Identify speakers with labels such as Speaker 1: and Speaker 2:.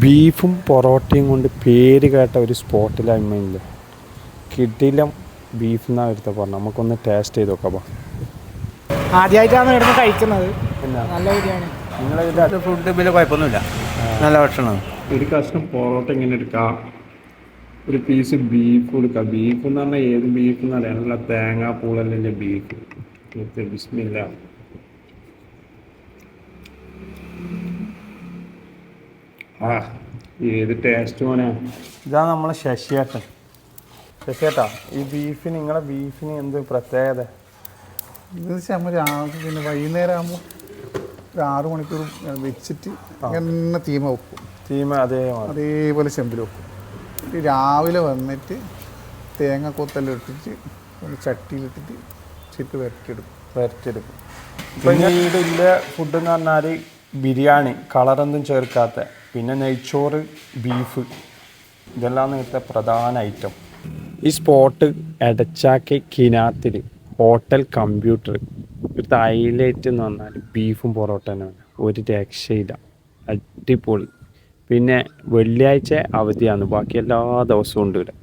Speaker 1: ബീഫും പൊറോട്ടയും കൊണ്ട് പേര് കേട്ട ഒരു സ്പോട്ടിലായ്മയില്ല. കിടിലം ബീഫ് എന്നാണ് എടുത്ത പറഞ്ഞു. നമുക്കൊന്ന് ടേസ്റ്റ് ചെയ്ത് നോക്കാം.
Speaker 2: ആദ്യമായിട്ടാണ് ഇവിടുന്ന് കഴിക്കുന്നത്. നല്ല ബിരിയാണി.
Speaker 1: നിങ്ങളിതിൻ്റെ
Speaker 3: ഫുഡ് വലിയ കുഴപ്പമൊന്നുമില്ല, നല്ല ഭക്ഷണമാണ്.
Speaker 1: ഒരു കഷ്ണം പൊറോട്ട ഇങ്ങനെ എടുക്കാം, ഒരു പീസ് ബീഫ് കൊടുക്കാം. ബീഫ് എന്ന് പറഞ്ഞാൽ ഏത് ബീഫ് എന്നറിയാം, നല്ല തേങ്ങാപ്പൂളല്ലേ ബീഫ്. ബിസ്മില്ല. ആ ഏത് ടേസ്റ്റ് മോനെ. ഇതാണ് നമ്മളെ ശശിയേട്ടൻ. ശശിയേട്ടാ, ഈ ബീഫിന് നിങ്ങളെ ബീഫിന് എന്ത് പ്രത്യേകത?
Speaker 2: ഇത് നമ്മൾ രാവിലെ പിന്നെ വൈകുന്നേരം ആകുമ്പോൾ ഒരു 6 മണിക്കൂർ വെച്ചിട്ട് ഇങ്ങനെ തീമ വെക്കും.
Speaker 1: തീമ
Speaker 2: അതേപോലെ ചെമ്പിൽ വെക്കും. രാവിലെ വന്നിട്ട് തേങ്ങ കൊത്തെല്ലാം ഇട്ടിട്ട് ഒന്ന് ചട്ടിയിലിട്ടിട്ട് ചിട്ട് വരട്ടിയെടുക്കും.
Speaker 1: പിന്നീടുള്ള ഫുഡ് എന്ന് പറഞ്ഞാൽ ബിരിയാണി, കളറൊന്നും ചേർക്കാത്ത, പിന്നെ നെയ്ച്ചോറ്, ബീഫ്, ഇതെല്ലാം ഇവിടുത്തെ പ്രധാന ഐറ്റം. ഈ സ്പോട്ട് എടച്ചാക്കി കിനാത്തിൽ ഹോട്ടൽ കമ്പ്യൂട്ടർ. ഇവിടുത്തെ ഹൈലൈറ്റ് എന്ന് പറഞ്ഞാൽ ബീഫും പൊറോട്ട തന്നെയാണ്. ഒരു രക്ഷയില്ല, അടിപൊളി. പിന്നെ വെള്ളിയാഴ്ച അവധിയാണ്, ബാക്കി എല്ലാ ദിവസവും ഉണ്ട് ഇവിടെ.